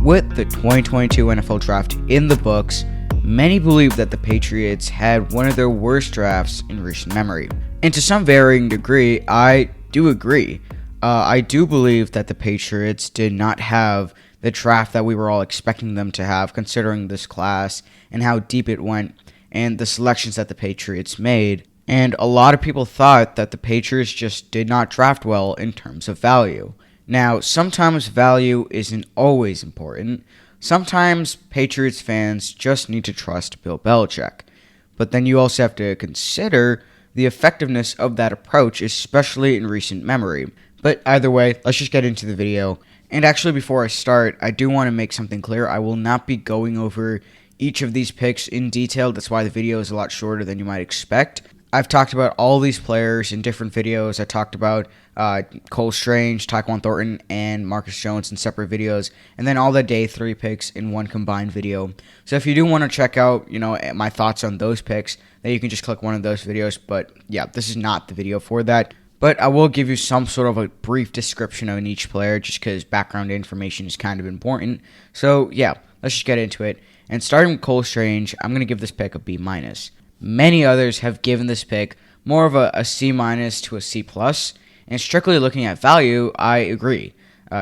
With the 2022 NFL Draft in the books, many believe that the Patriots had one of their worst drafts in recent memory. And to some varying degree, I do agree. I do believe that the Patriots did not have the draft that we were all expecting them to have, considering this class and how deep it went and the selections that the Patriots made. And a lot of people thought that the Patriots just did not draft well in terms of value. Now, sometimes value isn't always important. Sometimes Patriots fans just need to trust Bill Belichick. But then you also have to consider the effectiveness of that approach, especially in recent memory. But either way, let's just get into the video. And actually, before I start, I do want to make something clear. I will not be going over each of these picks in detail. That's why the video is a lot shorter than you might expect. I've talked about all these players in different videos. I talked about Cole Strange, Taykwon Thornton, and Marcus Jones in separate videos, and then all the day 3 picks in one combined video. So if you do want to check out, my thoughts on those picks, then you can just click one of those videos. But yeah, this is not the video for that. But I will give you some sort of a brief description on each player, just because background information is kind of important. So yeah, let's just get into it. And starting with Cole Strange, I'm going to give this pick a B-. Many others have given this pick more of a C- to a C+, and strictly looking at value, I agree.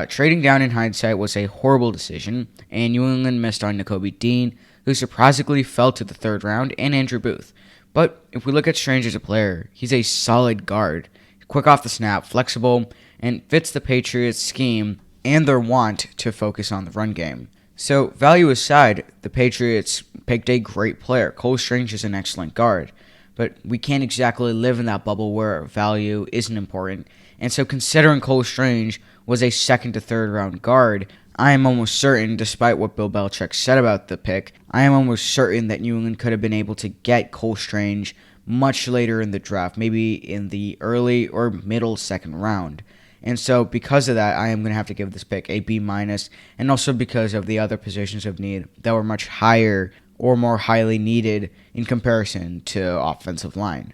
Trading down in hindsight was a horrible decision, and New England missed on Nakobe Dean, who surprisingly fell to the 3rd round, and Andrew Booth. But if we look at Strange as a player, he's a solid guard, quick off the snap, flexible, and fits the Patriots' scheme and their want to focus on the run game. So, value aside, the Patriots picked a great player. Cole Strange is an excellent guard, but we can't exactly live in that bubble where value isn't important. And so, considering Cole Strange was a 2nd to 3rd round guard, I am almost certain, despite what Bill Belichick said about the pick, I am almost certain that New England could have been able to get Cole Strange much later in the draft, maybe in the early or middle 2nd round. And so, because of that, I am going to have to give this pick a B-, and also because of the other positions of need that were much higher or more highly needed in comparison to offensive line.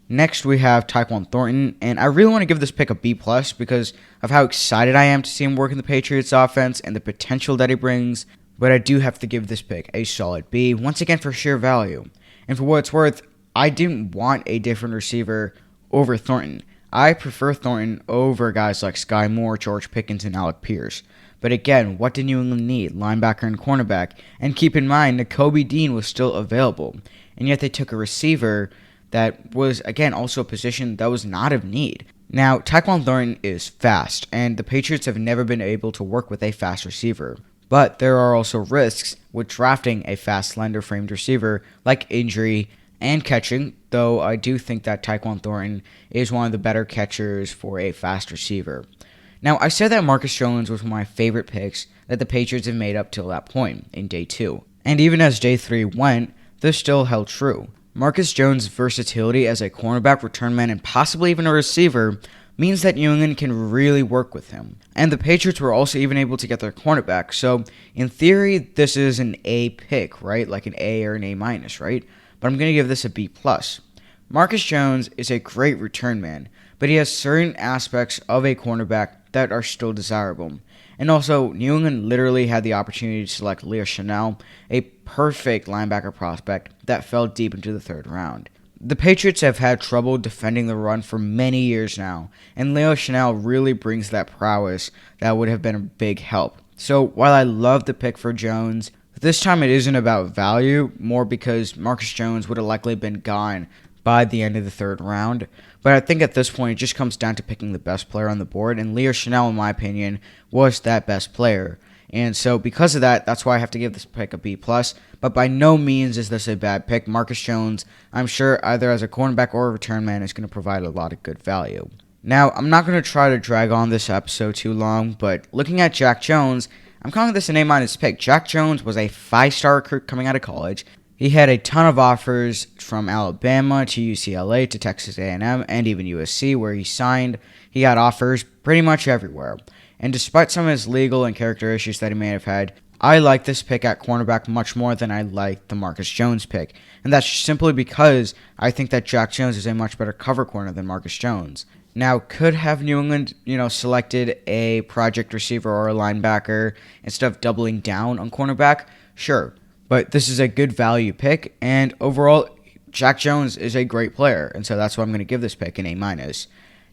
Next, we have Taykwon Thornton, and I really want to give this pick a B+ because of how excited I am to see him work in the Patriots offense and the potential that he brings, but I do have to give this pick a solid B, once again for sheer value. And for what it's worth, I didn't want a different receiver over Thornton. I prefer Thornton over guys like Sky Moore, George Pickens, and Alec Pierce. But again, what did New England need? Linebacker and cornerback. And keep in mind, Nakobe Dean was still available. And yet they took a receiver that was, again, also a position that was not of need. Now, Taykwon Thornton is fast, and the Patriots have never been able to work with a fast receiver. But there are also risks with drafting a fast, slender-framed receiver, like injury and catching, though I do think that Taykwon Thornton is one of the better catchers for a fast receiver. Now, I said that Marcus Jones was one of my favorite picks that the Patriots have made up till that point in day 2. And even as day 3 went, this still held true. Marcus Jones' versatility as a cornerback, return man, and possibly even a receiver means that New England can really work with him. And the Patriots were also even able to get their cornerback, so in theory, this is an A pick, right? Like an A or an A-, right? But I'm going to give this a B+. Marcus Jones is a great return man, but he has certain aspects of a cornerback that are still desirable. And also, New England literally had the opportunity to select Leo Chenal, a perfect linebacker prospect that fell deep into the 3rd round. The Patriots have had trouble defending the run for many years now, and Leo Chenal really brings that prowess that would have been a big help. So while I love the pick for Jones, this time it isn't about value, more because Marcus Jones would have likely been gone by the end of the 3rd round. But I think at this point it just comes down to picking the best player on the board, and Leo Chenal, in my opinion, was that best player. And so because of that, that's why I have to give this pick a B+, but by no means is this a bad pick. Marcus Jones, I'm sure either as a cornerback or a return man, is going to provide a lot of good value. Now, I'm not going to try to drag on this episode too long, but looking at Jack Jones, I'm calling this an A- pick. Jack Jones was a 5-star recruit coming out of college. He had a ton of offers from Alabama to UCLA to Texas A&M and even USC, where he signed. He had offers pretty much everywhere. And despite some of his legal and character issues that he may have had, I like this pick at cornerback much more than I like the Marcus Jones pick. And that's simply because I think that Jack Jones is a much better cover corner than Marcus Jones. Now, could have New England, selected a project receiver or a linebacker instead of doubling down on cornerback? Sure. But this is a good value pick, and overall, Jack Jones is a great player, and so that's why I'm going to give this pick an A-.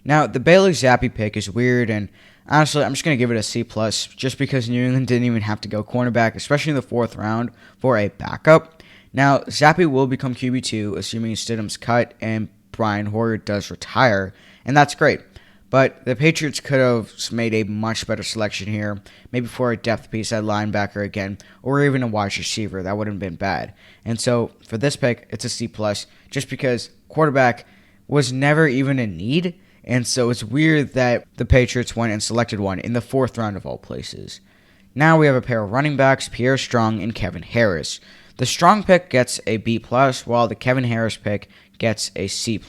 Now, the Bailey Zappy pick is weird, and honestly, I'm just going to give it a C+, just because New England didn't even have to go cornerback, especially in the 4th round, for a backup. Now, Zappy will become QB2, assuming Stidham's cut and Brian Hoyer does retire, and that's great. But the Patriots could have made a much better selection here, maybe for a depth piece at linebacker again, or even a wide receiver. That wouldn't have been bad. And so for this pick, it's a C+, just because quarterback was never even a need. And so it's weird that the Patriots went and selected one in the 4th round of all places. Now we have a pair of running backs, Pierre Strong and Kevin Harris. The Strong pick gets a B+, while the Kevin Harris pick gets a C+.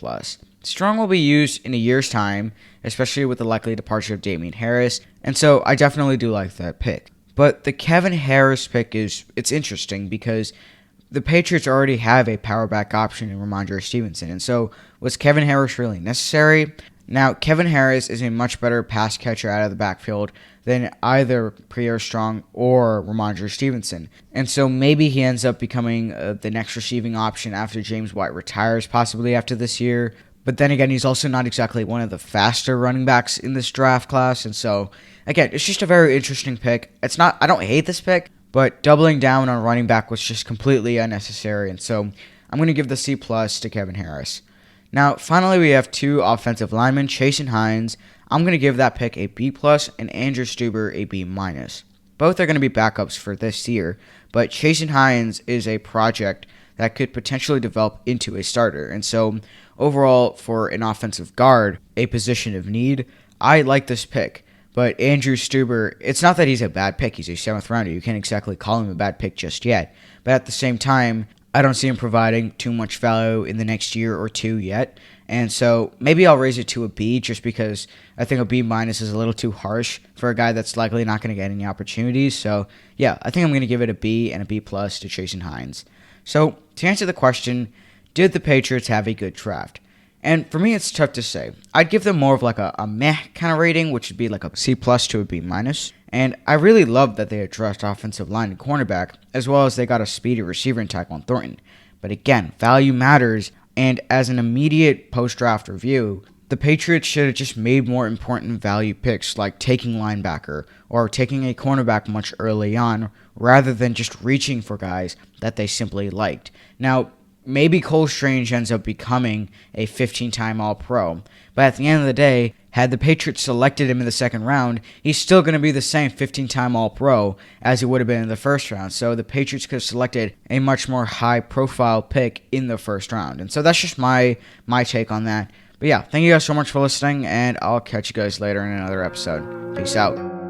Strong will be used in a year's time, especially with the likely departure of Damian Harris, and so I definitely do like that pick. But the Kevin Harris pick it's interesting because the Patriots already have a power back option in Ramondre Stevenson, and so was Kevin Harris really necessary? Now, Kevin Harris is a much better pass catcher out of the backfield than either Pierre Strong or Ramondre Stevenson. And so maybe he ends up becoming the next receiving option after James White retires, possibly after this year. But then again, he's also not exactly one of the faster running backs in this draft class. And so, again, it's just a very interesting pick. I don't hate this pick, but doubling down on running back was just completely unnecessary. And so I'm going to give the C+ to Kevin Harris. Now, finally, we have 2 offensive linemen, Chase and Heinz. I'm going to give that pick a B+, and Andrew Stueber a B-. Both are going to be backups for this year, but Chase and Heinz is a project that could potentially develop into a starter. And so, overall, for an offensive guard, a position of need, I like this pick. But Andrew Stueber, it's not that he's a bad pick. He's a 7th rounder. You can't exactly call him a bad pick just yet. But at the same time, I don't see him providing too much value in the next year or 2 yet. And so maybe I'll raise it to a B just because I think a B- is a little too harsh for a guy that's likely not going to get any opportunities. So yeah, I think I'm going to give it a B and a B+ to Chase and Heinz. So to answer the question, did the Patriots have a good draft? And for me, it's tough to say. I'd give them more of like a meh kind of rating, which would be like a C+ to a B-. And I really love that they addressed offensive line and cornerback, as well as they got a speedy receiver in Taykwon Thornton. But again, value matters, and as an immediate post-draft review, the Patriots should have just made more important value picks, like taking linebacker or taking a cornerback much early on, rather than just reaching for guys that they simply liked. Now, maybe Cole Strange ends up becoming a 15-time All-Pro, but at the end of the day, had the Patriots selected him in the 2nd round, he's still going to be the same 15-time All-Pro as he would have been in the 1st round. So the Patriots could have selected a much more high-profile pick in the 1st round. And so that's just my take on that. But yeah, thank you guys so much for listening, and I'll catch you guys later in another episode. Peace out.